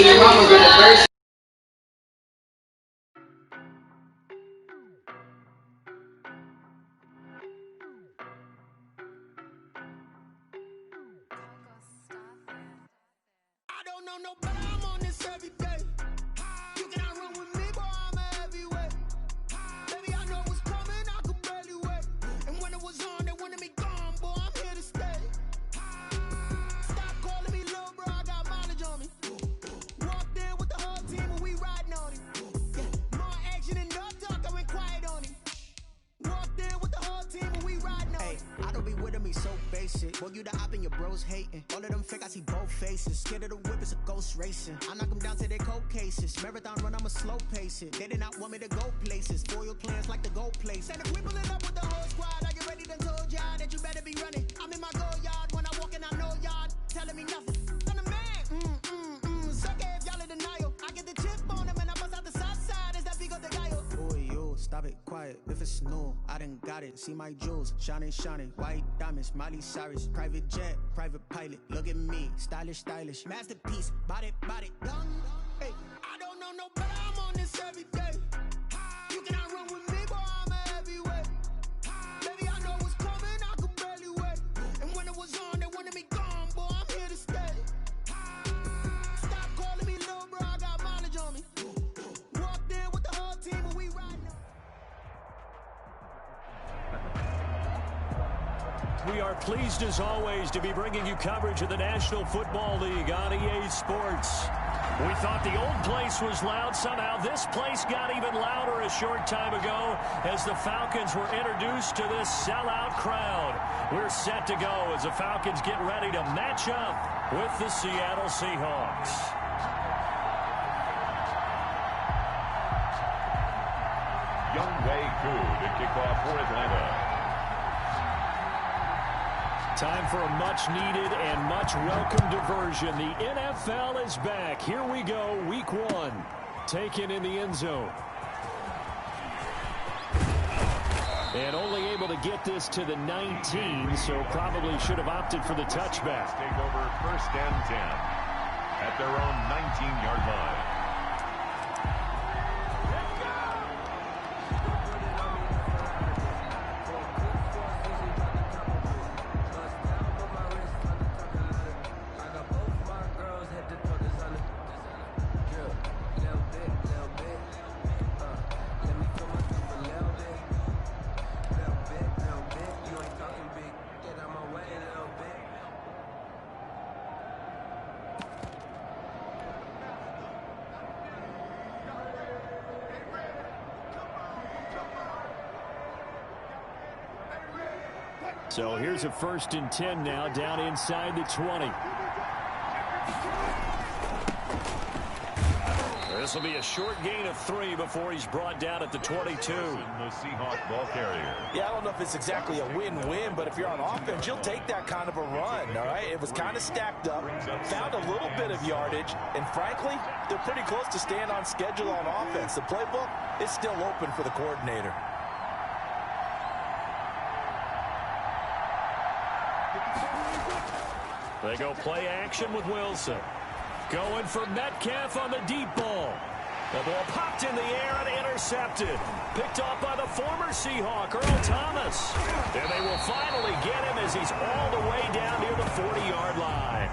Your mama gonna first. I don't know no better, I'm on this every day. You cannot run with me, boy, I'm a heavyweight. Baby, I know what's coming, I could barely wait. And when it was on, they wanted me gone, boy, I'm here to stay. Stop calling me little bro, I got mileage on me. Walked in with the whole team and we riding on it. Yeah, more action and no talk, I went quiet on it. Walked in with the whole team and we riding on it. I don't be with me so basic. Boy, you the op and your bros hating. All of them fake, I see both faces. Scared of the whip, it's a ghost racing. I knock them down to their cold cases. Marathon run, I'ma slow pace it. They did not want me to go places. Spoil plans like the gold place. And if we pulling up with the whole squad, I get ready to told y'all that you better be running. I'm in my go yard when I walk in, I know y'all telling me nothing. I'm the man, suck it if y'all in denial. I get the chip on them and I bust out the south side. Is that Vigo de Gallo? Boy, you stop it, quiet. If it's new, I done got it. See my jewels, shining, white diamonds, Miley Cyrus, private jet, private pilot. Look at me, stylish, masterpiece, body, young. Hey, I don't know no better, I'm on this every day. You cannot run with me, boy, I'm a heavyweight. Baby, I know what's coming, I could barely wait. And when it was on, they wanted me gone, boy, I'm here to stay. Stop calling me little bro, I got mileage on me. Walked in with the whole team and we riding on. We are pleased as always to be bringing you coverage of the National Football League on EA Sports. We thought the old place was loud. Somehow this place got even louder a short time ago as the Falcons were introduced to this sellout crowd. We're set to go as the Falcons get ready to match up with the Seattle Seahawks. Younghoe Koo to kick off for Atlanta. Time for a much-needed and much-welcome diversion. The NFL is back. Here we go, Week 1. Taken in the end zone. And only able to get this to the 19, so probably should have opted for the touchback. Take over 1st and 10 at their own 19-yard line. So here's a 1st and 10 now, down inside the 20. This will be a short gain of 3 before he's brought down at the 22. The Seahawk ball carrier. Yeah, I don't know if it's exactly a win-win, but if you're on offense, you'll take that kind of a run, all right? It was kind of stacked up, found a little bit of yardage, and frankly, they're pretty close to staying on schedule on offense. The playbook is still open for the coordinator. They go play action with Wilson. Going for Metcalf on the deep ball. The ball popped in the air and intercepted. Picked off by the former Seahawk, Earl Thomas. And they will finally get him as he's all the way down near the 40-yard line.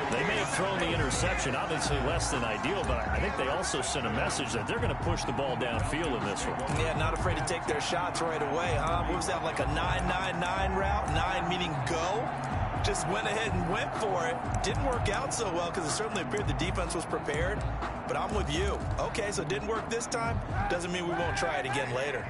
They may have thrown the interception, obviously less than ideal, but I think they also sent a message that they're going to push the ball downfield in this one. Yeah, not afraid to take their shots right away, huh? What was that, like a 9-9-9 route? 9 meaning go? Just went ahead and went for it. Didn't work out so well because it certainly appeared the defense was prepared. But I'm with you. Okay, so it didn't work this time. Doesn't mean we won't try it again later.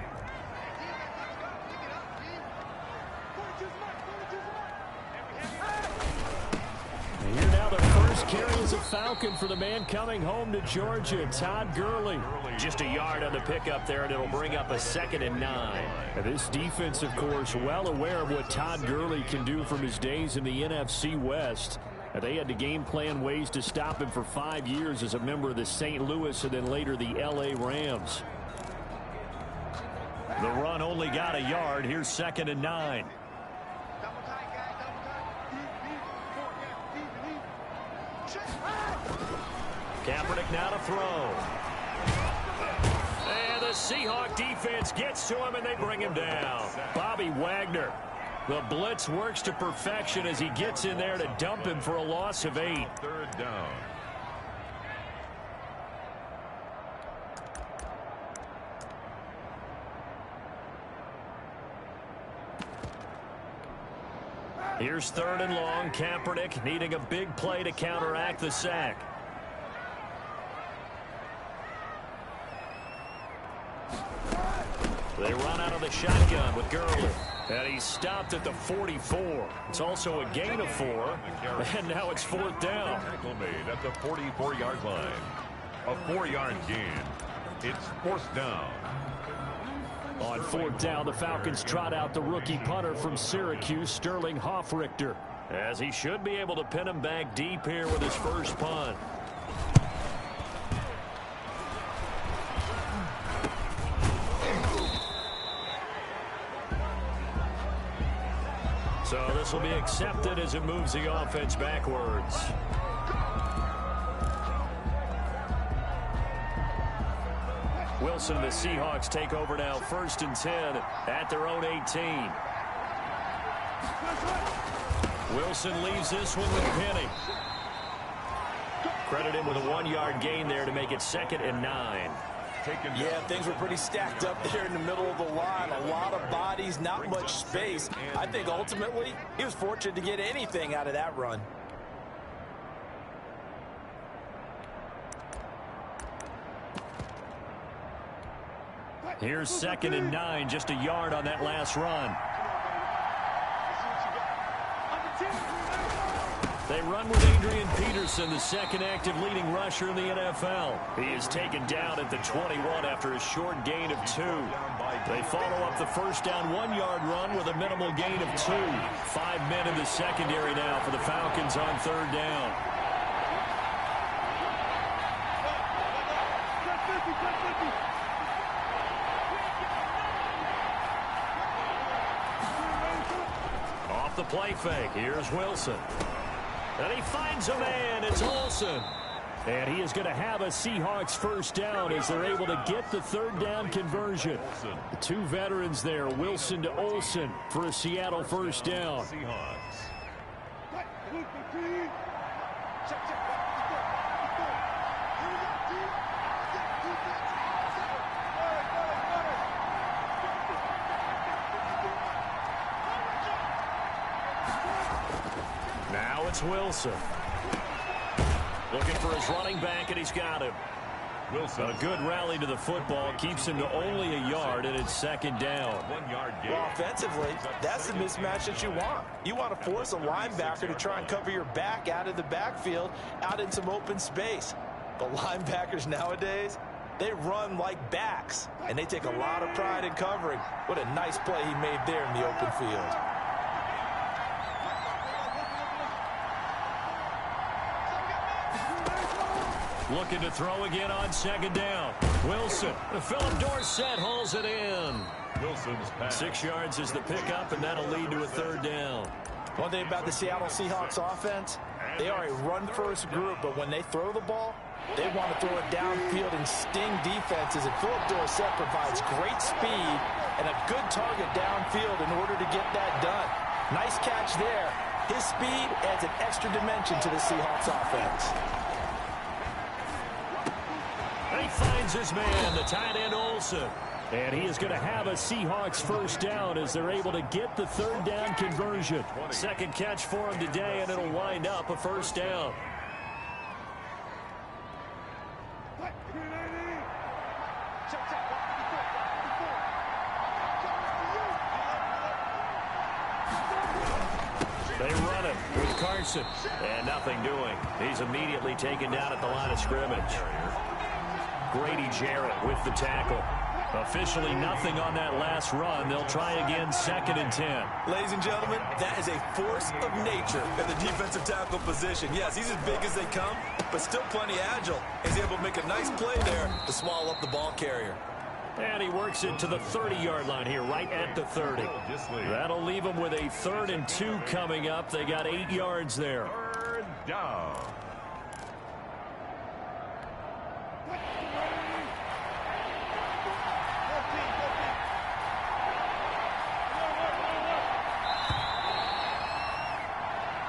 And here now their first carry as a Falcon for the man coming home to Georgia, Todd Gurley. Just a yard on the pickup there, and it'll bring up a 2nd and 9. And this defense, of course, well aware of what Todd Gurley can do from his days in the NFC West. They had to game plan ways to stop him for 5 years as a member of the St. Louis and then later the L.A. Rams. The run only got a yard. Here's 2nd and 9. Kaepernick now to throw. And the Seahawk defense gets to him, and they bring him down. Bobby Wagner. The blitz works to perfection as he gets in there to dump him for a loss of 8. 3rd down. Here's 3rd and long. Kaepernick needing a big play to counteract the sack. They run out of the shotgun with Gurley. And he's stopped at the 44. It's also a gain of 4. And now it's 4th down. Tackle made at the 44-yard line. A 4-yard gain. It's 4th down. On 4th down, the Falcons trot out the rookie punter from Syracuse, Sterling Hoffrichter, as he should be able to pin him back deep here with his first punt. So this will be accepted as it moves the offense backwards. Wilson and the Seahawks take over now, 1st and 10 at their own 18. Wilson leaves this one with Penny. Credit him with a 1-yard gain there to make it 2nd and 9. Yeah, things were pretty stacked up there in the middle of the line. A lot of bodies, not much space. I think ultimately he was fortunate to get anything out of that run. Here's 2nd and 9, just a yard on that last run. They run with Adrian Peterson, the 2nd active leading rusher in the NFL. He is taken down at the 21 after a short gain of 2. They follow up the 1st down 1-yard run with a minimal gain of 2. 5 men in the secondary now for the Falcons on 3rd down. Off the play fake, here's Wilson. And he finds a man, it's Olsen. And he is going to have a Seahawks 1st down as they're able to get the 3rd down conversion. The 2 veterans there, Wilson to Olsen for a Seattle 1st down. Now it's Wilson. Looking for his running back, and he's got him. Wilson. A good rally to the football keeps him to only a yard, and it's 2nd down. 1-yard gain. Well, offensively, that's the mismatch that you want. You want to force a linebacker to try and cover your back out of the backfield, out in some open space. But linebackers nowadays, they run like backs, and they take a lot of pride in covering. What a nice play he made there in the open field. Looking to throw again on 2nd down. Wilson. Philip Dorsett hauls it in. Wilson's pass. 6 yards is the pickup, and that'll lead to a 3rd down. One thing about the Seattle Seahawks offense, they are a run-first group, but when they throw the ball, they want to throw it downfield and sting defenses, and Philip Dorsett provides great speed and a good target downfield in order to get that done. Nice catch there. His speed adds an extra dimension to the Seahawks offense. He finds his man, the tight end Olsen. And he is going to have a Seahawks 1st down as they're able to get the 3rd down conversion. 2nd catch for him today, and it'll wind up a 1st down. They run it with Carson. And nothing doing. He's immediately taken down at the line of scrimmage. Grady Jarrett with the tackle. Officially nothing on that last run. They'll try again, 2nd and 10. Ladies and gentlemen, that is a force of nature in the defensive tackle position. Yes, he's as big as they come, but still plenty agile. He's able to make a nice play there to swallow up the ball carrier. And he works it to the 30-yard line here, right at the 30. That'll leave him with a 3rd and 2 coming up. They got 8 yards there. 3rd down.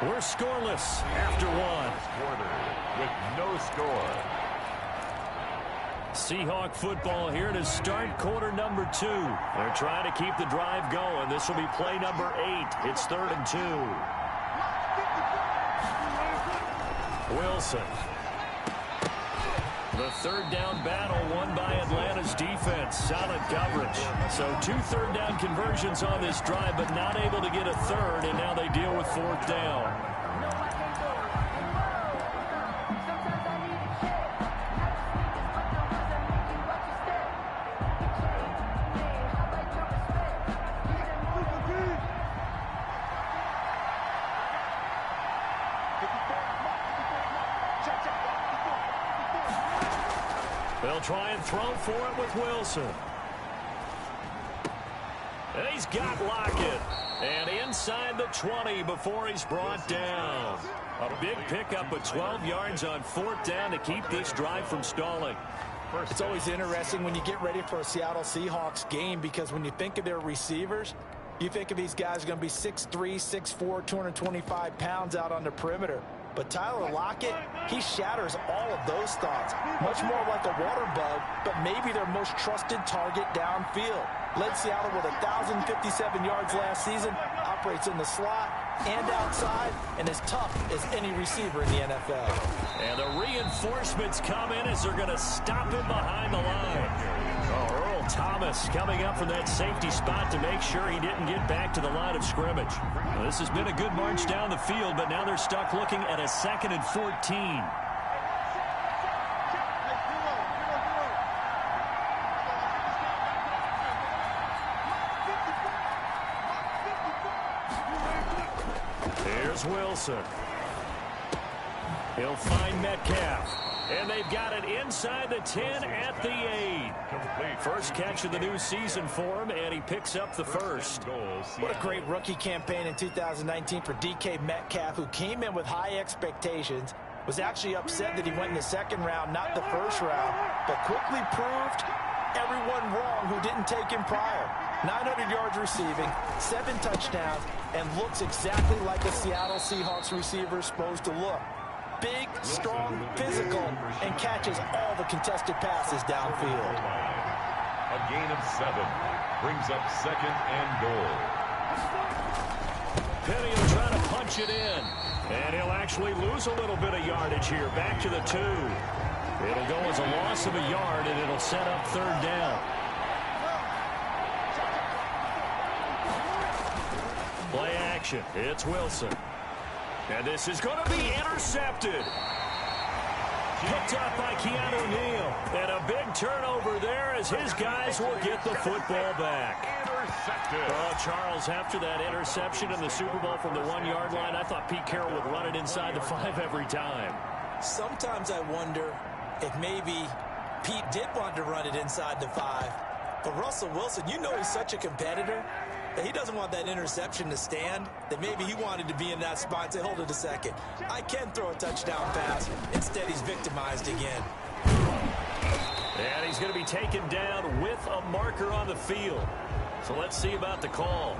We're scoreless after one. Quarter with no score. Seahawk football here to start quarter number 2. They're trying to keep the drive going. This will be play number 8. It's 3rd and 2. Wilson. The 3rd down battle won by Atlanta's defense. Solid coverage. So 2 3rd down conversions on this drive, but not able to get a 3rd, and now they deal with 4th down. They'll try and throw for it with Wilson. And he's got Lockett. And inside the 20 before he's brought down. A big pickup of 12 yards on 4th down to keep this drive from stalling. It's always interesting when you get ready for a Seattle Seahawks game, because when you think of their receivers, you think of these guys are going to be 6'3", 6'4", 225 pounds out on the perimeter. But Tyler Lockett, he shatters all of those thoughts. Much more like a water bug, but maybe their most trusted target downfield. Led Seattle with 1,057 yards last season, operates in the slot and outside, and as tough as any receiver in the NFL. And the reinforcements come in as they're going to stop him behind the line. Earl Thomas coming up from that safety spot to make sure he didn't get back to the line of scrimmage. Well, this has been a good march down the field, but now they're stuck looking at a 2nd and 14. Here's Wilson. He'll find Metcalf. And they've got it inside the 10 at the 8. First catch of the new season for him, and he picks up the first. What a great rookie campaign in 2019 for DK Metcalf, who came in with high expectations, was actually upset that he went in the 2nd round, not the 1st round, but quickly proved everyone wrong who didn't take him prior. 900 yards receiving, 7 touchdowns, and looks exactly like a Seattle Seahawks receiver is supposed to look. Big, strong, physical, and catches all the contested passes downfield. A gain of 7 brings up 2nd and goal. Penny will try to punch it in, and he'll actually lose a little bit of yardage here. Back to the 2. It'll go as a loss of a yard, and it'll set up 3rd down. Play action. It's Wilson. And this is going to be intercepted. Picked up by Keanu Neal. And a big turnover there as his guys will get the football back. Oh, Charles, after that interception in the Super Bowl from the 1-yard line, I thought Pete Carroll would run it inside the 5 every time. Sometimes I wonder if maybe Pete did want to run it inside the 5. But Russell Wilson, you know he's such a competitor that he doesn't want that interception to stand, that maybe he wanted to be in that spot and say, hold it a second. I can throw a touchdown pass. Instead, he's victimized again. And he's going to be taken down with a marker on the field. So let's see about the call.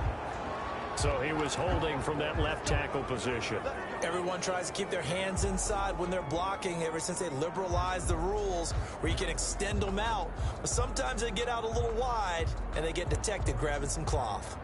So he was holding from that left tackle position. Everyone tries to keep their hands inside when they're blocking ever since they liberalized the rules where you can extend them out. But sometimes they get out a little wide and they get detected grabbing some cloth.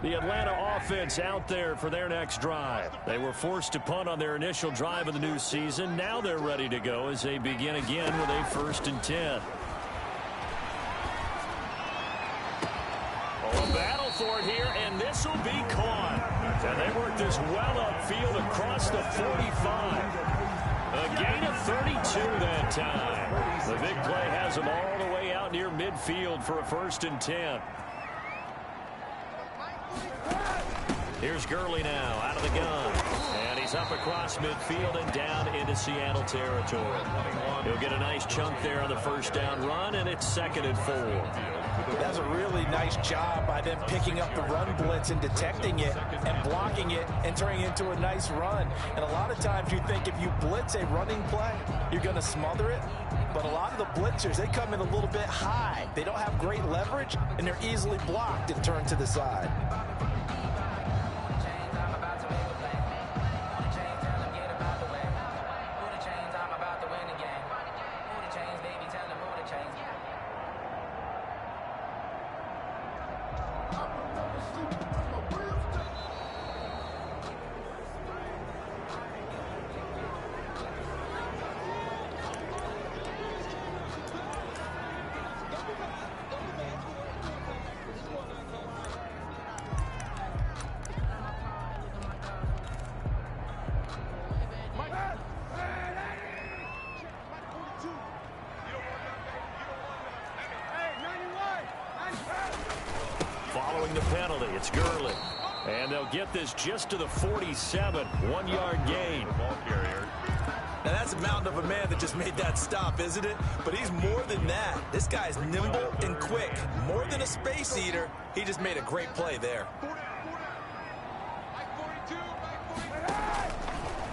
The Atlanta offense out there for their next drive. They were forced to punt on their initial drive of the new season. Now they're ready to go as they begin again with a 1st and 10. A battle for it here, and this will be caught. And they work this well upfield across the 45. A gain of 32 that time. The big play has them all the way out near midfield for a 1st and 10. Here's Gurley now out of the gun. And he's up across midfield and down into Seattle territory. He'll get a nice chunk there on the 1st down run, and it's 2nd and 4. That's a really nice job by them picking up the run blitz and detecting it and blocking it and turning it into a nice run. And a lot of times you think if you blitz a running play, you're going to smother it. But a lot of the blitzers, they come in a little bit high. They don't have great leverage, and they're easily blocked and turned to the side. Following the penalty, it's Gurley. And they'll get this just to the 47. 1-yard gain. Now, that's a mountain of a man that just made that stop, isn't it? But he's more than that. This guy's nimble and quick. More than a space eater. He just made a great play there.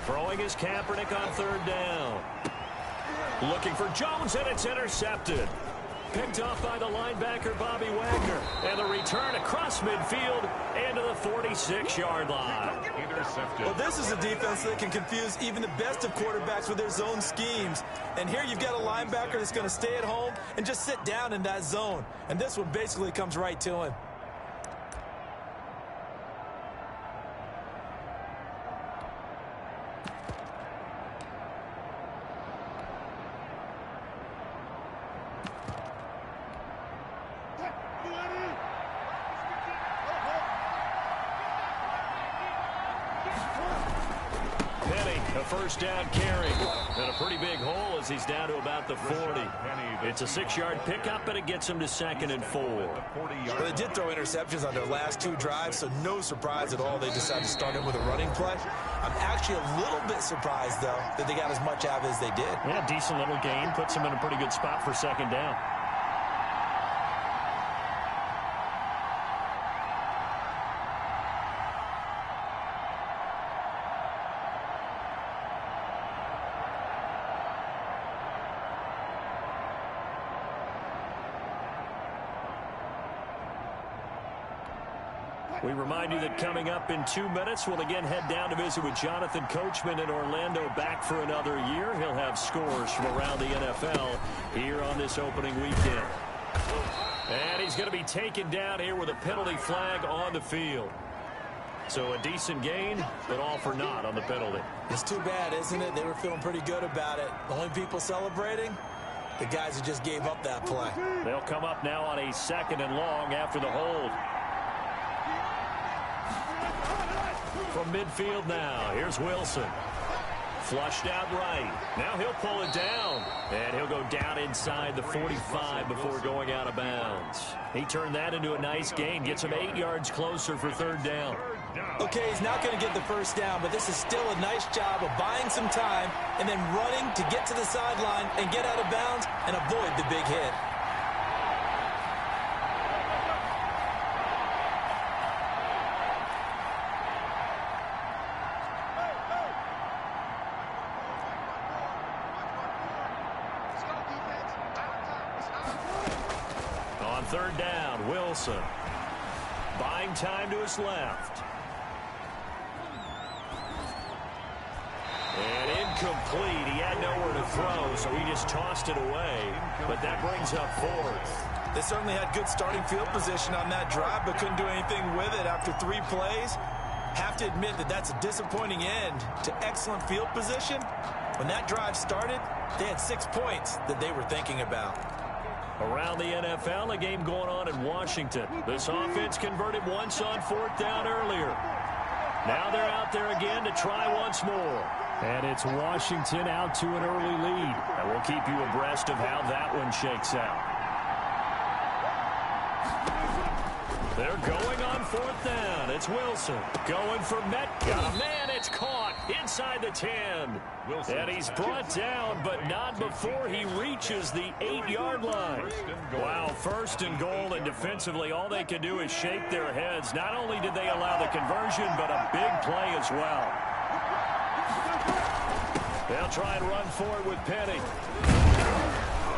Throwing his Kaepernick on 3rd down. Looking for Jones, and it's intercepted. Picked off by the linebacker, Bobby Wagner. And the return across midfield into the 46-yard line. Intercepted. Well, this is a defense that can confuse even the best of quarterbacks with their zone schemes. And here you've got a linebacker that's going to stay at home and just sit down in that zone. And this one basically comes right to him. A 1st down carry. And a pretty big hole as he's down to about the 40. It's a 6-yard pickup, and it gets him to 2nd and 4. Well, they did throw interceptions on their last 2 drives, so no surprise at all they decided to start in with a running play. I'm actually a little bit surprised, though, that they got as much out of it as they did. Yeah, decent little gain. Puts him in a pretty good spot for 2nd down. We remind you that coming up in 2 minutes, we'll again head down to visit with Jonathan Coachman in Orlando, back for another year. He'll have scores from around the NFL here on this opening weekend. And he's going to be taken down here with a penalty flag on the field. So a decent gain, but all for naught on the penalty. It's too bad, isn't it? They were feeling pretty good about it. The only people celebrating, the guys who just gave up that play. They'll come up now on a 2nd and long after the hold. From midfield now, here's Wilson. Flushed out right. Now he'll pull it down. And he'll go down inside the 45 before going out of bounds. He turned that into a nice gain. Gets him 8 yards closer for 3rd down. Okay, he's not going to get the 1st down, but this is still a nice job of buying some time and then running to get to the sideline and get out of bounds and avoid the big hit. On 3rd down, Wilson. Buying time to his left. And incomplete. He had nowhere to throw, so he just tossed it away. But that brings up 4th. They certainly had good starting field position on that drive, but couldn't do anything with it after 3 plays. Have to admit that that's a disappointing end to excellent field position. When that drive started, they had 6 points that they were thinking about. Around the NFL, a game going on in Washington. This offense converted once on 4th down earlier. Now they're out there again to try once more. And it's Washington out to an early lead. And we'll keep you abreast of how that one shakes out. They're going on 4th down. It's Wilson going for Metcalf. Man, it's caught inside the 10. And he's brought down, but not before he reaches the 8-yard line. Wow, 1st and goal, and defensively all they can do is shake their heads. Not only did they allow the conversion, but a big play as well. They'll try and run for it with Penny.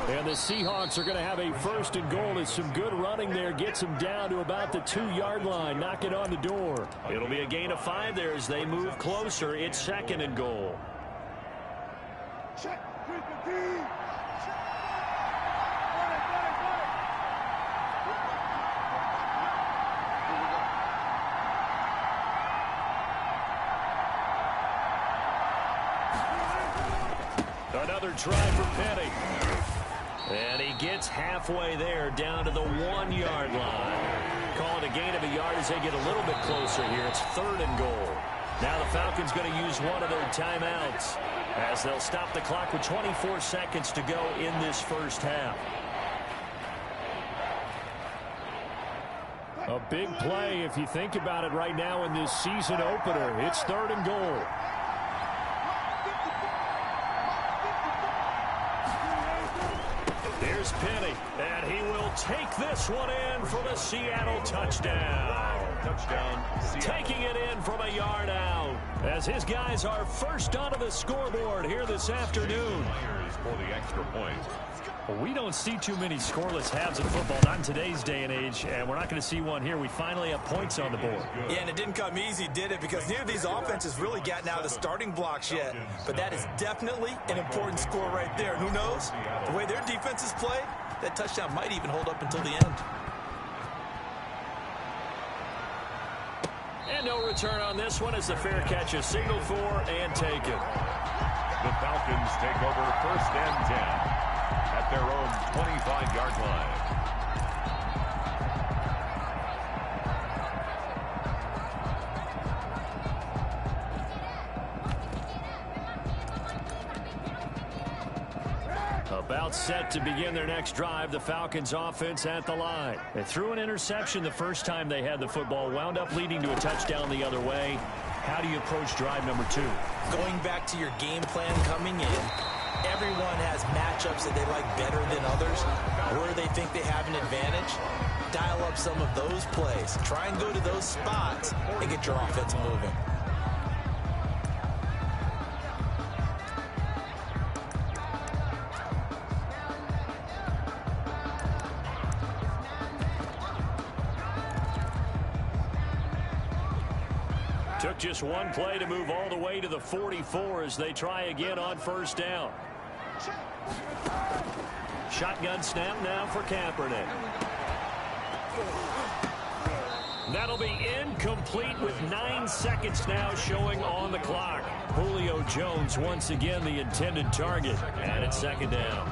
And the Seahawks are going to have a 1st and goal as some good running there gets them down to about the 2-yard line, knocking on the door. It'll be a gain of 5 there as they move closer. It's 2nd and goal. Another try for Penny. And he gets halfway there, down to the 1-yard line. Call it a gain of a yard as they get a little bit closer here. It's 3rd and goal. Now the Falcons going to use one of their timeouts as they'll stop the clock with 24 seconds to go in this first half. A big play if you think about it right now in this season opener. It's 3rd and goal. Here's Penny, and he will take this one in for the Seattle touchdown. Taking it in from a yard out as his guys are first onto the scoreboard here this afternoon. For the extra point. Well, we don't see too many scoreless halves in football, not in today's day and age, and we're not going to see one here. We finally have points on the board. Yeah, and it didn't come easy, did it? Because neither of these offenses really gotten out of the starting blocks yet. But that is definitely an important score right there. Who knows? The way their defenses play, that touchdown might even hold up until the end. And no return on this one as the fair catch is signaled for and taken. The Falcons take over 1st and 10 at their own 25-yard line. About set to begin their next drive, the Falcons offense at the line. They threw an interception the first time they had the football, wound up leading to a touchdown the other way. How do you approach drive number 2? Going back to your game plan coming in, everyone has matchups that they like better than others, where they think they have an advantage. Dial up some of those plays. Try and go to those spots and get your offense moving. Took just one play to move all the way to the 44 as they try again on 1st down. Shotgun snap now for Kaepernick. That'll be incomplete with 9 seconds now showing on the clock. Julio Jones once again the intended target, and it's 2nd down.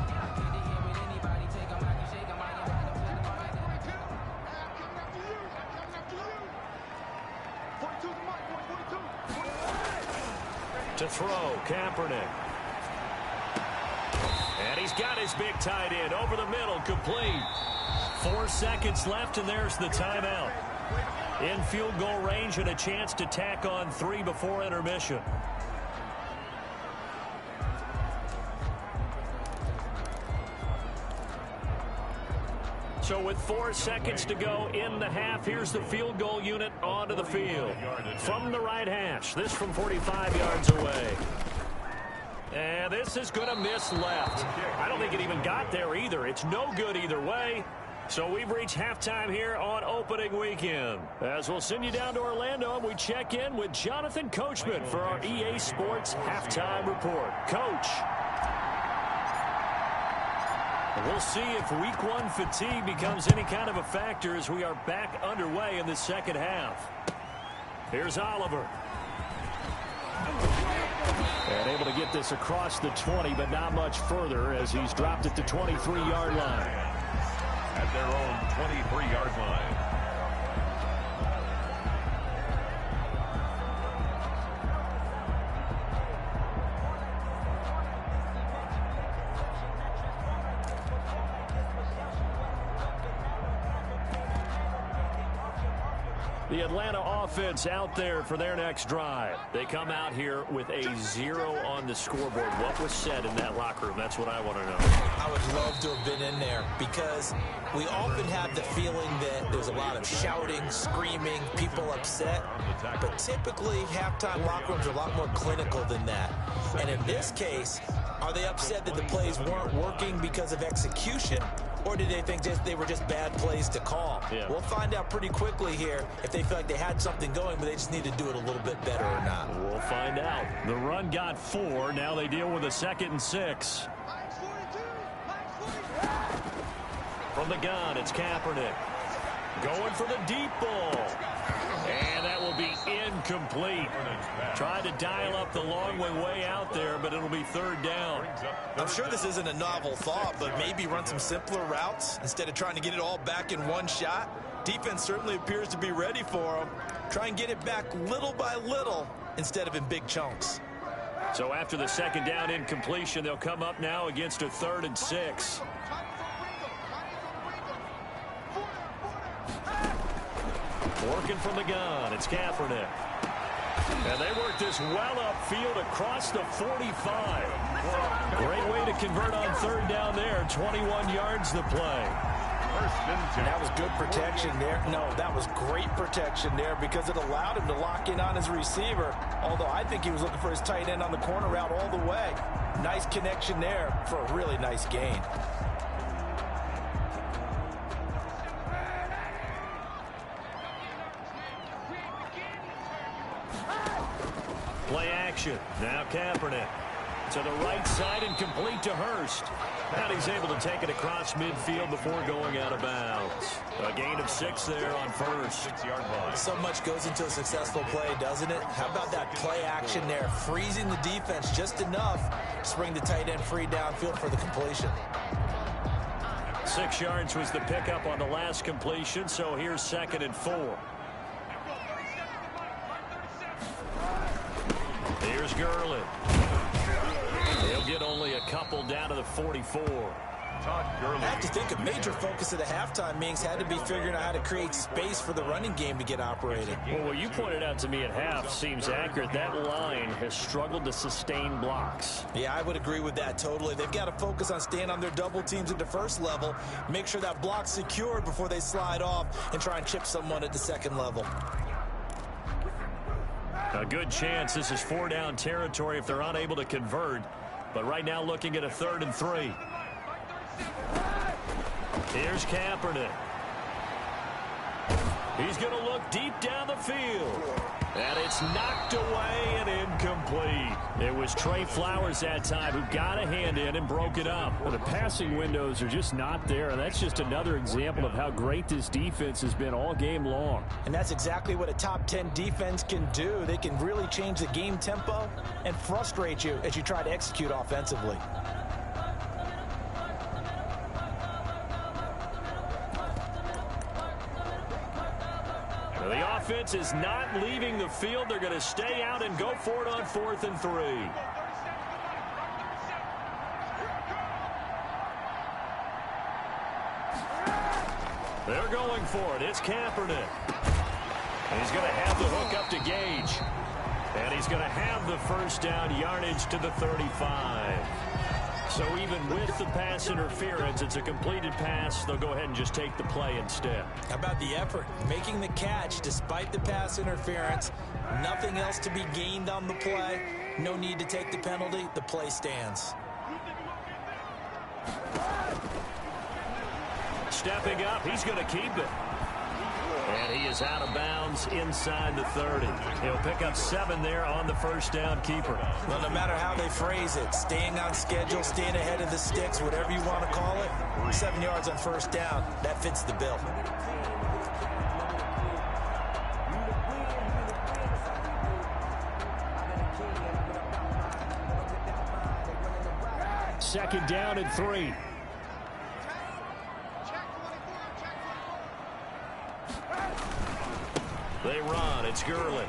To throw, Kaepernick. And he's got his big tight end over the middle, complete. 4 seconds left, and there's the timeout. In field goal range and a chance to tack on 3 before intermission. So with 4 seconds to go in the half, here's the field goal unit onto the field. From the right hash, this from 45 yards away. And this is going to miss left. I don't think it even got there either. It's no good either way. So we've reached halftime here on opening weekend. As we'll send you down to Orlando, and we check in with Jonathan Coachman for our EA Sports Halftime Report. Coach. We'll see if week one fatigue becomes any kind of a factor as we are back underway in the second half. Here's Oliver. And able to get this across the 20, but not much further as he's dropped it to 23-yard line. At their own 23-yard line. The Atlanta offense out there for their next drive. They come out here with a 0 on the scoreboard. What was said in that locker room? That's what I want to know. I would love to have been in there because we often have the feeling that there's a lot of shouting, screaming, people upset. But typically, halftime locker rooms are a lot more clinical than that. And in this case, are they upset that the plays weren't working because of execution? Or did they think they were just bad plays to call? Yeah. We'll find out pretty quickly here if they feel like they had something going, but they just need to do it a little bit better or not. We'll find out. The run got 4. Now they deal with a 2nd and 6. From the gun, it's Kaepernick. Going for the deep ball. And that will be incomplete. Tried to dial up the long way out there, but it'll be 3rd down. I'm sure this isn't a novel thought, but maybe run some simpler routes instead of trying to get it all back in one shot. Defense certainly appears to be ready for them. Try and get it back little by little instead of in big chunks. So after the 2nd down incompletion, they'll come up now against a 3rd and 6. Working from the gun, it's Kaepernick. And they work this well upfield across the 45. Great way to convert on 3rd down there. 21 yards to play. That was good protection there. No, that was great protection there because it allowed him to lock in on his receiver. Although I think he was looking for his tight end on the corner route all the way. Nice connection there for a really nice gain. Play action. Now Kaepernick. To the right side and complete to Hurst. And he's able to take it across midfield before going out of bounds. A gain of 6 there on 1st. 6-yard line. So much goes into a successful play, doesn't it? How about that play action there? Freezing the defense just enough to bring the tight end free downfield for the completion. 6 yards was the pickup on the last completion, so here's 2nd and 4. Here's Gurley. He'll get only a couple down to the 44. I have to think a major focus of the halftime meetings had to be figuring out how to create space for the running game to get operating. Well, what you pointed out to me at half seems accurate. That line has struggled to sustain blocks. Yeah, I would agree with that totally. They've got to focus on staying on their double teams at the first level, make sure that block's secured before they slide off and try and chip someone at the second level. A good chance this is 4-down territory if they're unable to convert. But right now looking at a 3rd and 3. Here's Kaepernick. He's going to look deep down the field. And it's knocked away and incomplete. It was Trey Flowers that time who got a hand in and broke it up. Well, the passing windows are just not there, and that's just another example of how great this defense has been all game long. And that's exactly what a top 10 defense can do. They can really change the game tempo and frustrate you as you try to execute offensively. The offense is not leaving the field. They're going to stay out and go for it on 4th and 3. They're going for it. It's Kaepernick. And he's going to have the hook up to Gage. And he's going to have the 1st down yardage to the 35. So even with the pass interference, it's a completed pass. They'll go ahead and just take the play instead. How about the effort? Making the catch despite the pass interference. Nothing else to be gained on the play. No need to take the penalty. The play stands. Stepping up, he's going to keep it. And he is out of bounds inside the 30. He'll pick up 7 there on the first down keeper. Well, no matter how they phrase it, staying on schedule, staying ahead of the sticks, whatever you want to call it, 7 yards on first down, that fits the bill. Second down and 3. They run. It's Gurley.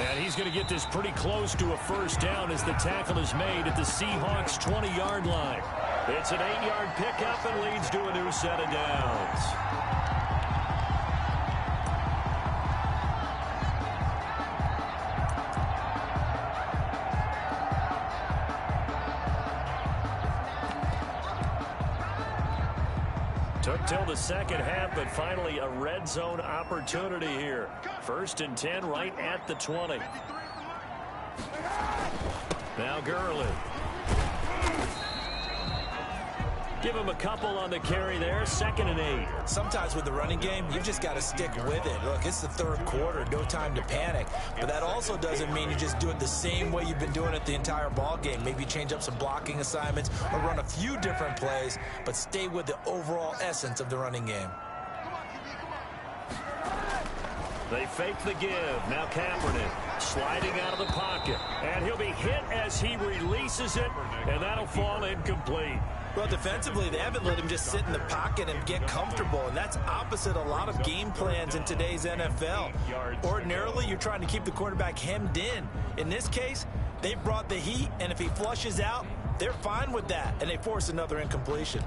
And he's going to get this pretty close to a first down as the tackle is made at the Seahawks' 20-yard line. It's an 8-yard pickup and leads to a new set of downs. Took till the second half, but finally a red zone opportunity here. First and 10 right at the 20. Now Gurley. Give him a couple on the carry there. Second and 8. Sometimes with the running game, you've just got to stick with it. Look, it's the third quarter. No time to panic. But that also doesn't mean you just do it the same way you've been doing it the entire ball game. Maybe change up some blocking assignments or run a few different plays, but stay with the overall essence of the running game. They fake the give. Now Kaepernick sliding out of the pocket. And he'll be hit as he releases it, and that'll fall incomplete. Well, defensively, they haven't let him just sit in the pocket and get comfortable, and that's opposite a lot of game plans in today's NFL. Ordinarily, you're trying to keep the quarterback hemmed in. In this case, they brought the heat, and if he flushes out, they're fine with that, and they force another incompletion.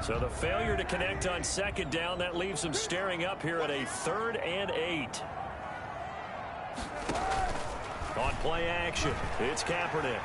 So the failure to connect on second down, that leaves them staring up here at a 3rd and 8. On play action, it's Kaepernick.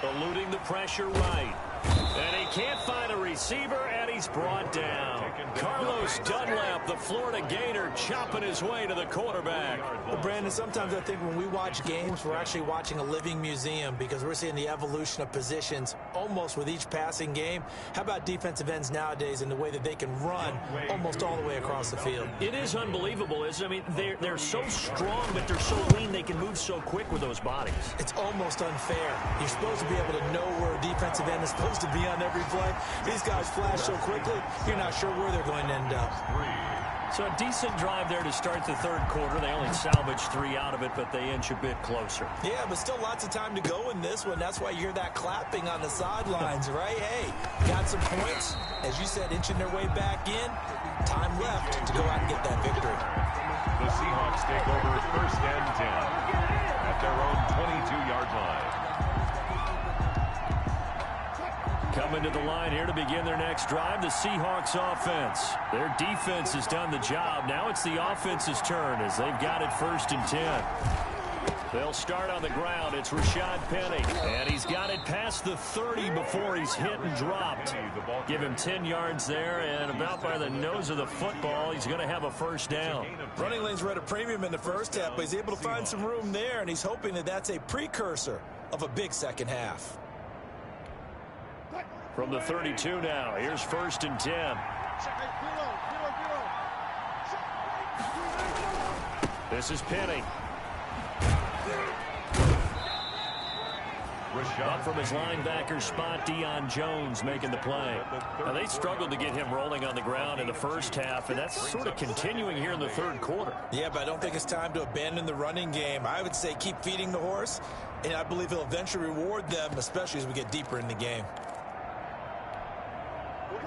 Eluding the pressure right. And he can't find a receiver, and he's brought down. Carlos Dunlap, the Florida Gator, chopping his way to the quarterback. Well, Brandon, sometimes I think when we watch games, we're actually watching a living museum because we're seeing the evolution of positions almost with each passing game. How about defensive ends nowadays and the way that they can run almost all the way across the field? It is unbelievable, isn't it? I mean, they're so strong, but they're so lean, they can move so quick with those bodies. It's almost unfair. You're supposed to be able to know where a defensive end is supposed to be on every play. These guys flash so quickly, you're not sure where they're going to end up. So a decent drive there to start the third quarter. They only salvaged 3 out of it, but they inch a bit closer. Yeah, but still lots of time to go in this one. That's why you hear that clapping on the sidelines, right? Hey, got some points. As you said, inching their way back in. Time left to go out and get that victory. The Seahawks take over 1st and 10 at their own 22-yard line. Coming to the line here to begin their next drive, the Seahawks offense. Their defense has done the job. Now it's the offense's turn as they've got it 1st and 10. They'll start on the ground. It's Rashad Penny. And he's got it past the 30 before he's hit and dropped. Give him 10 yards there, and about by the nose of the football, he's going to have a first down. Running lanes were at a premium in the first half, but he's able to find some room there, and he's hoping that that's a precursor of a big second half. From the 32 now, here's 1st and 10. This is Penny. Up from his linebacker spot, Deion Jones making the play. Now, they struggled to get him rolling on the ground in the first half, and that's sort of continuing here in the third quarter. Yeah, but I don't think it's time to abandon the running game. I would say keep feeding the horse, and I believe he'll eventually reward them, especially as we get deeper in the game.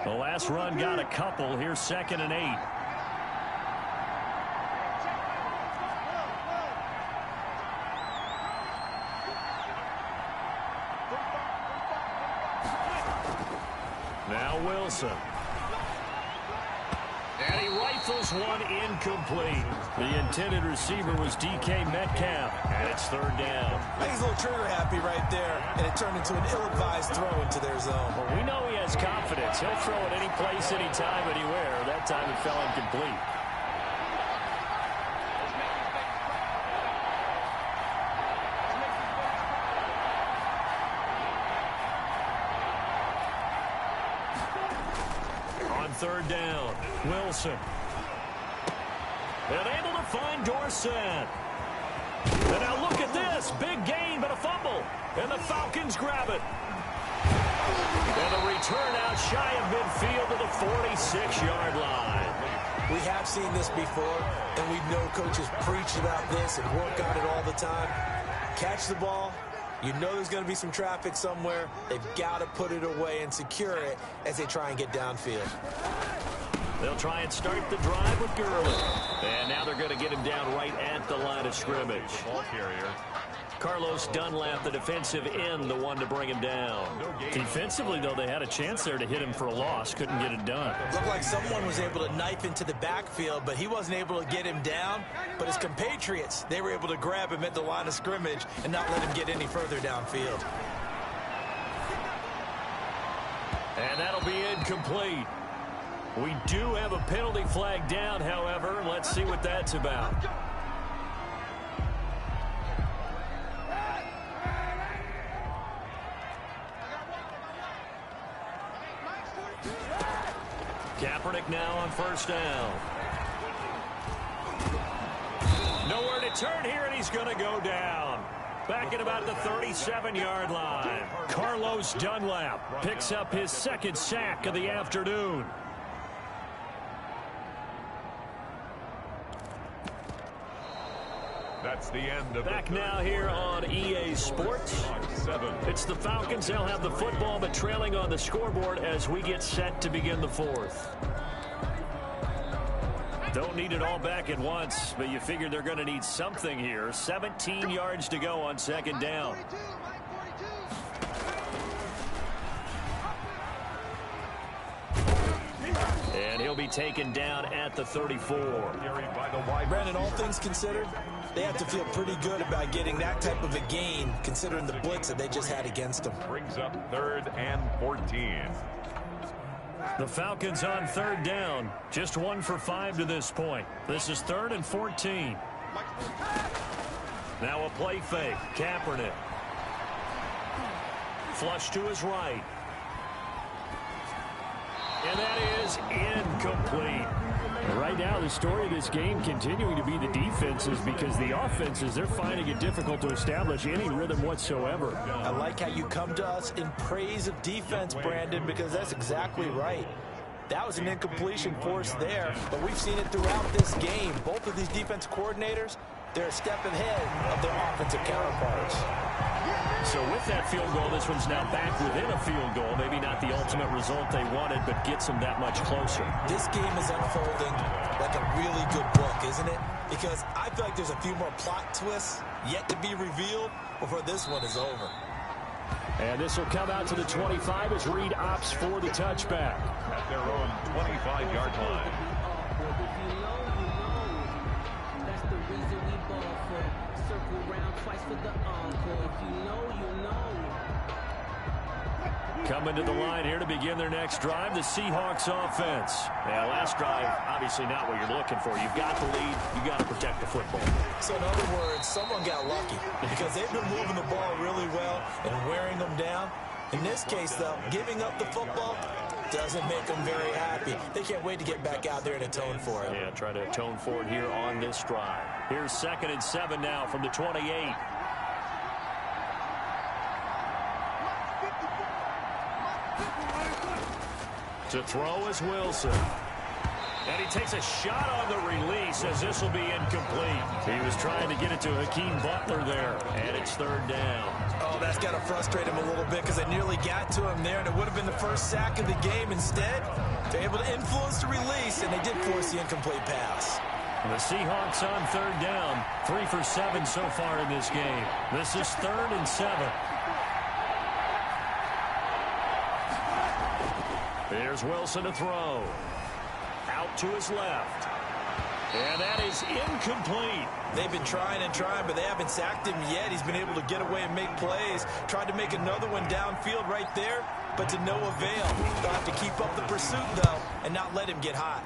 The last run got a couple. Here's 2nd and 8. Now Wilson. And he rifles one incomplete. The intended receiver was DK Metcalf, and it's 3rd down. I think he's a little trigger happy right there, and it turned into an ill-advised throw into their zone. Well, we know he has confidence. He'll throw it any place, anytime, anywhere. That time it fell incomplete. on third down. Wilson. And able to find Dorsett. And now look at this. Big gain, but a fumble. And the Falcons grab it. And a return out shy of midfield to the 46-yard line. We have seen this before, and we know coaches preach about this and work on it all the time. Catch the ball. You know there's going to be some traffic somewhere. They've got to put it away and secure it as they try and get downfield. They'll try and start the drive with Gurley. And now they're going to get him down right at the line of scrimmage. Ball carrier. Carlos Dunlap, the defensive end, the one to bring him down. Defensively, though, they had a chance there to hit him for a loss. Couldn't get it done. Looked like someone was able to knife into the backfield, but he wasn't able to get him down. But his compatriots, they were able to grab him at the line of scrimmage and not let him get any further downfield. And that'll be incomplete. We do have a penalty flag down, however. Let's see what that's about. Kaepernick now on first down. Nowhere to turn here, and he's going to go down. Back at about the 37-yard line. Carlos Dunlap picks up his second sack of the afternoon. That's the end of Back now here on EA Sports. It's the Falcons. They'll have the football, but trailing on the scoreboard as we get set to begin the fourth. Don't need it all back at once, but you figure they're going to need something here. 17 yards to go on second down. And he'll be taken down at the 34. Brandon, all things considered, they have to feel pretty good about getting that type of a gain, considering the blitz that they just had against them. Brings up 3rd and 14. The Falcons on third down. Just 1 for 5 to this point. This is 3rd and 14. Now a play fake. Kaepernick. Flush to his right. And that is incomplete. Right now, the story of this game continuing to be the defenses, because the offenses, they're finding it difficult to establish any rhythm whatsoever. I like how you come to us in praise of defense, Brandon, because that's exactly right. That was an incompletion forced there, but we've seen it throughout this game. Both of these defense coordinators, they're a step ahead of their offensive counterparts. So with that field goal, this one's now back within a field goal. Maybe not the ultimate result they wanted, but gets them that much closer. This game is unfolding like a really good book, isn't it? Because I feel like there's a few more plot twists yet to be revealed before this one is over. And this will come out to the 25 as Reed opts for the touchback. At their own 25-yard line. Coming to the line here to begin their next drive, the Seahawks offense. Yeah, last drive, obviously not what you're looking for. You've got the lead. You've got to protect the football. So in other words, someone got lucky because they've been moving the ball really well and wearing them down. In this case, though, giving up the football doesn't make them very happy. They can't wait to get back out there and atone for it. Yeah, try to atone for it here on this drive. Here's 2nd and 7 now from the 28. To throw is Wilson. And he takes a shot on the release as this will be incomplete. He was trying to get it to Hakeem Butler there, and it's 3rd down. Oh, that's got to frustrate him a little bit because they nearly got to him there, and it would have been the first sack of the game. Instead, they're able to influence the release, and they did force the incomplete pass. The Seahawks on 3rd down, 3 for 7 so far in this game. This is 3rd and 7. Here's Wilson to throw. Out to his left. And that is incomplete. They've been trying and trying, but they haven't sacked him yet. He's been able to get away and make plays. Tried to make another one downfield right there, but to no avail. They'll have to keep up the pursuit, though, and not let him get hot.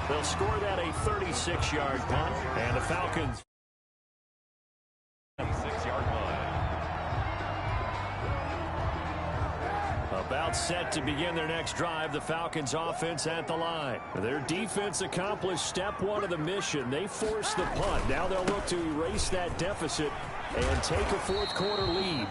They'll score that a 36-yard punt, and the Falcons. 6-yard line. About set to begin their next drive, the Falcons offense at the line. Their defense accomplished step one of the mission. They forced the punt. Now they'll look to erase that deficit and take a fourth quarter lead.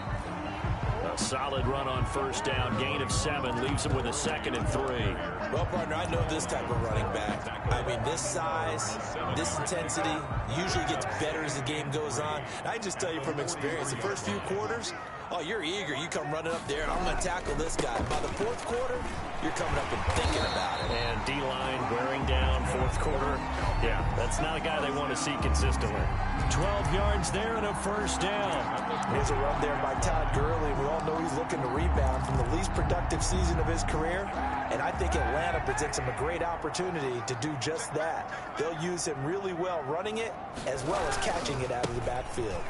A solid run on first down, gain of 7, leaves them with a 2nd and 3. Well, partner, I know this type of running back. I mean, this size, this intensity usually gets better as the game goes on. I just tell you from experience, the first few quarters, oh, you're eager. You come running up there, and I'm going to tackle this guy. By the fourth quarter, you're coming up and thinking about it. And D-line wearing down fourth quarter. Yeah, that's not a guy they want to see consistently. 12 yards there and a first down. Here's a run there by Todd Gurley. We all know he's looking to rebound from the least productive season of his career. And I think Atlanta presents him a great opportunity to do just that. They'll use him really well running it as well as catching it out of the backfield.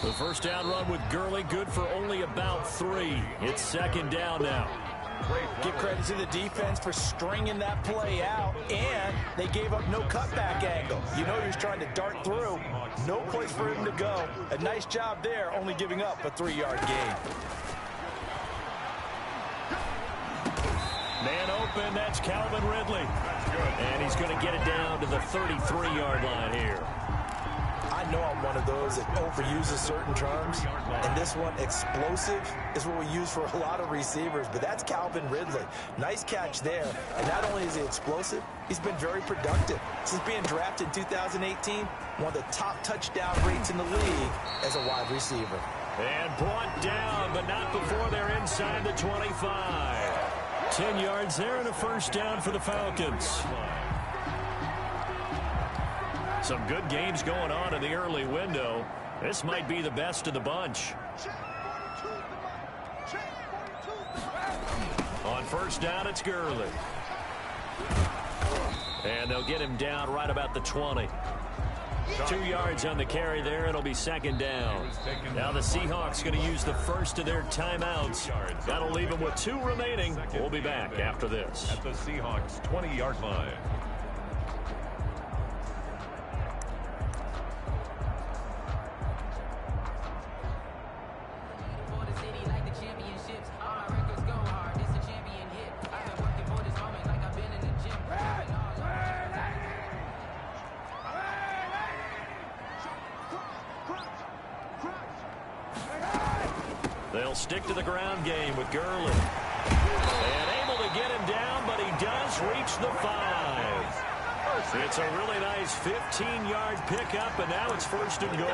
The first down run with Gurley, good for only about 3. It's 2nd down now. Give credit to the defense for stringing that play out, and they gave up no cutback angle. You know he was trying to dart through. No place for him to go. A nice job there, only giving up a 3-yard gain. Man open, that's Calvin Ridley. And he's going to get it down to the 33-yard line here. I know I'm one of those that overuses certain terms, and this one, explosive, is what we use for a lot of receivers, but that's Calvin Ridley. Nice catch there, and not only is he explosive, he's been very productive. Since being drafted in 2018, one of the top touchdown rates in the league as a wide receiver. And brought down, but not before they're inside the 25. 10 yards there and a first down for the Falcons. Some good games going on in the early window. This might be the best of the bunch. On first down, it's Gurley. And they'll get him down right about the 20. 2 yards on the carry there. It'll be 2nd down. Now the Seahawks going to use the first of their timeouts. That'll leave them with 2 remaining. We'll be back after this. At the Seahawks 20-yard line. They'll stick to the ground game with Gurley. And able to get him down, but he does reach the 5. It's a really nice 15-yard pickup, and now it's 1st and goal.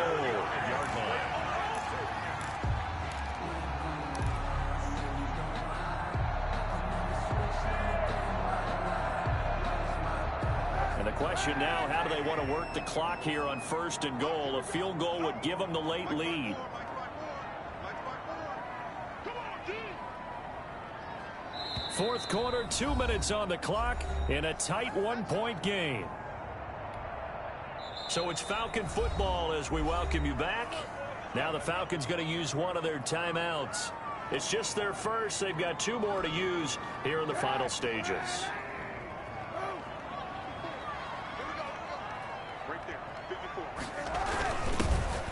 And the question now, how do they want to work the clock here on 1st and goal? A field goal would give them the late lead. Fourth quarter, 2 minutes on the clock in a tight 1-point game. So it's Falcon football as we welcome you back. Now the Falcons going to use one of their timeouts. It's just their first. They've got 2 more to use here in the final stages.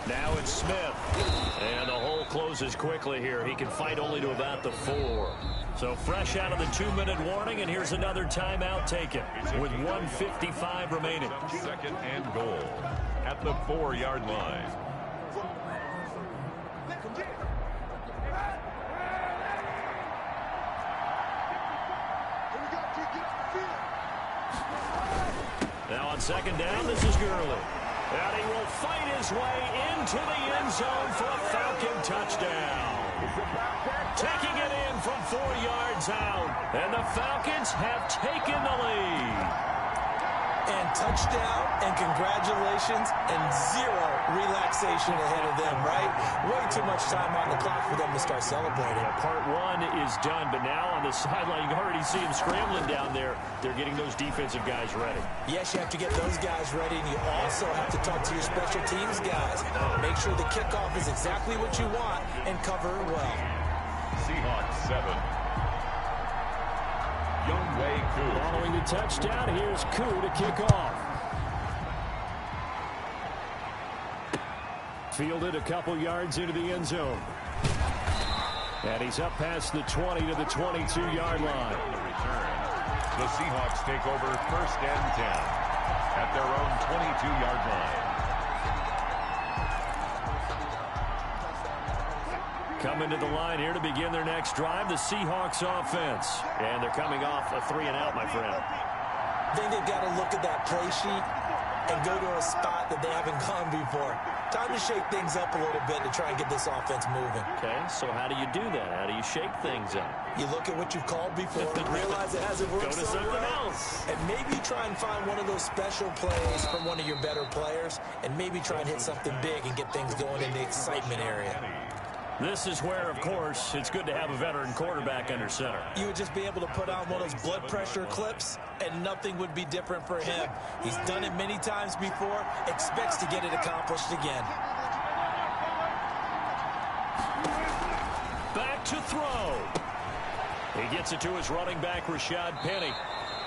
Now it's Smith. And the hole closes quickly here. He can fight only to about the 4. So fresh out of the 2-minute warning, and here's another timeout taken with 1:55 remaining. 2nd and goal at the 4-yard line. Now on 2nd down, this is Gurley. And he will fight his way into the end zone for a Falcon touchdown. Taking it in from 4 yards out. And the Falcons have taken the lead. And touchdown, and congratulations, and 0 relaxation ahead of them, right? Way too much time on the clock for them to start celebrating. Yeah, part 1 is done, but now on the sideline, you can already see them scrambling down there. They're getting those defensive guys ready. Yes, you have to get those guys ready, and you also have to talk to your special teams guys. Make sure the kickoff is exactly what you want and cover it well. Seahawks 7. Following the touchdown, here's Koo to kick off. Fielded a couple yards into the end zone. And he's up past the 20 to the 22-yard line. On the return, the Seahawks take over 1st and 10 at their own 22-yard line. Coming to the line here to begin their next drive, the Seahawks offense. And they're coming off a 3-and-out, my friend. I think they've got to look at that play sheet and go to a spot that they haven't gone before. Time to shake things up a little bit to try and get this offense moving. Okay, so how do you do that? How do you shake things up? You look at what you've called before, realize it hasn't worked Go to so something well, else. and maybe try and find one of those special plays from one of your better players, and maybe try and hit something big and get things going in the excitement area. This is where, of course, it's good to have a veteran quarterback under center. You would just be able to put on one of those blood pressure clips, and nothing would be different for him. He's done it many times before, expects to get it accomplished again. Back to throw. He gets it to his running back, Rashad Penny.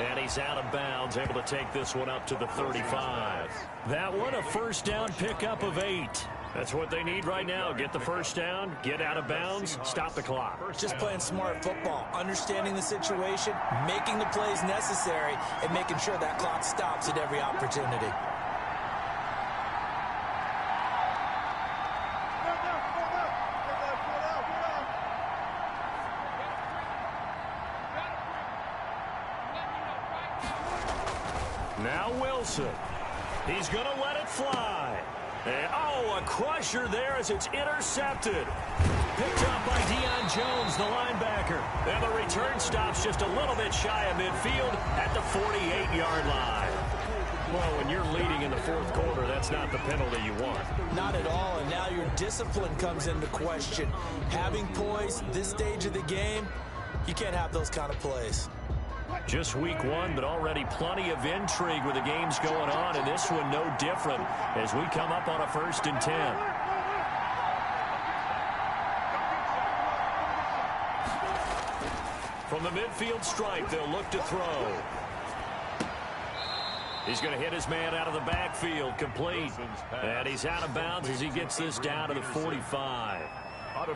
And he's out of bounds, able to take this one up to the 35. That one, a first down pickup of 8. That's what they need right now. Get the first down, get out of bounds, stop the clock. Just playing smart football, understanding the situation, making the plays necessary, and making sure that clock stops at every opportunity. Now Wilson. He's going to let it fly. And, oh, a crusher there as it's intercepted. Picked up by Deion Jones, the linebacker. And the return stops just a little bit shy of midfield at the 48-yard line. Well, when you're leading in the fourth quarter, that's not the penalty you want. Not at all, and now your discipline comes into question. Having poise this stage of the game, you can't have those kind of plays. Just week 1, but already plenty of intrigue with the games going on, and this one no different as we come up on a 1st and 10. From the midfield stripe, they'll look to throw. He's going to hit his man out of the backfield, complete. And he's out of bounds as he gets this down to the 45.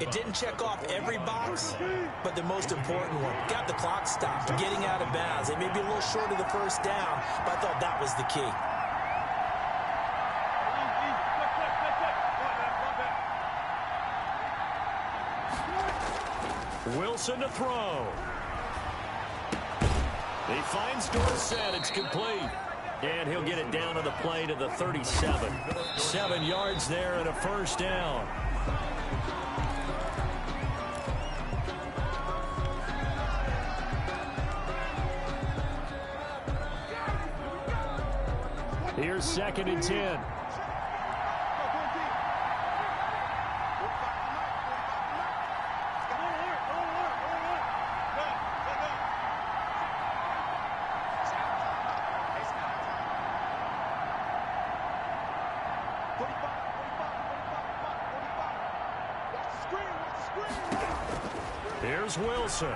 It didn't check off every box, but the most important one. Got the clock stopped, getting out of bounds. They may be a little short of the first down, but I thought that was the key. Wilson to throw. He finds Dorsett. It's complete. And he'll get it down to the play to the 37. 7 yards there and a first down. Here's 2nd and 10. Here's Wilson.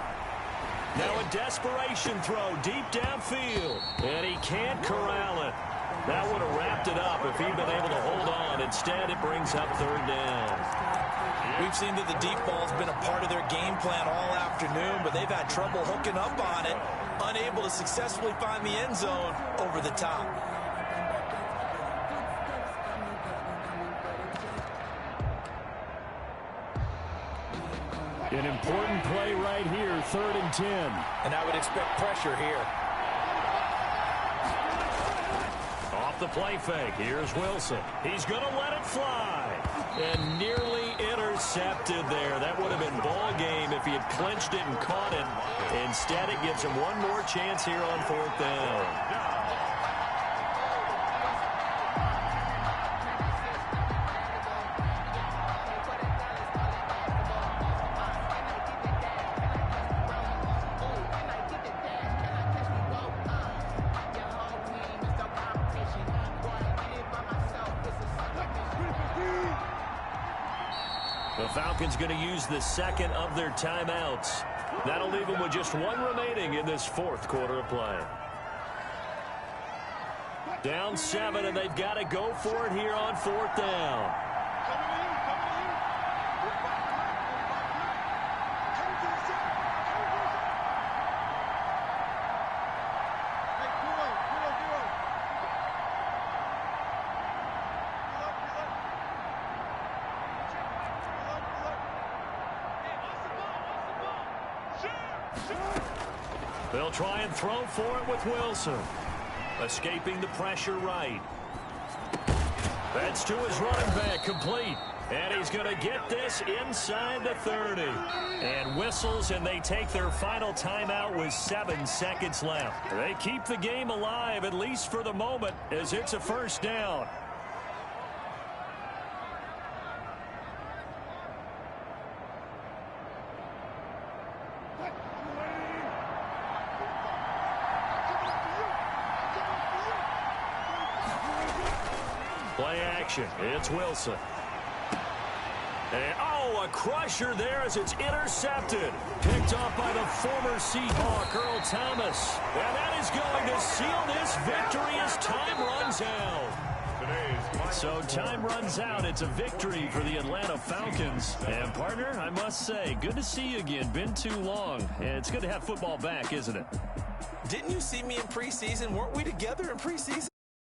Now a desperation throw deep downfield. And he can't corral it. That would have wrapped it up if he'd been able to hold on. Instead, it brings up 3rd down. We've seen that the deep ball's been a part of their game plan all afternoon, but they've had trouble hooking up on it, unable to successfully find the end zone over the top. An important play right here, 3rd and 10. And I would expect pressure here. Off the play fake, here's Wilson. He's going to let it fly. And nearly intercepted there. That would have been ball game if he had clinched it and caught it. Instead, it gives him one more chance here on 4th down. The Falcons going to use the 2nd of their timeouts. That'll leave them with just 1 remaining in this 4th quarter of play. Down 7, and they've got to go for it here on 4th down. They'll try and throw for it with Wilson. Escaping the pressure right. That's to his running back, complete. And he's going to get this inside the 30. And whistles, and they take their final timeout with 7 seconds left. They keep the game alive, at least for the moment, as it's a first down. Play action. It's Wilson. And, oh, a crusher there as it's intercepted. Picked off by the former Seahawk, Earl Thomas. And that is going to seal this victory as time runs out. So time runs out. It's a victory for the Atlanta Falcons. And, partner, I must say, good to see you again. Been too long. And it's good to have football back, isn't it? Didn't you see me in preseason? Weren't we together in preseason?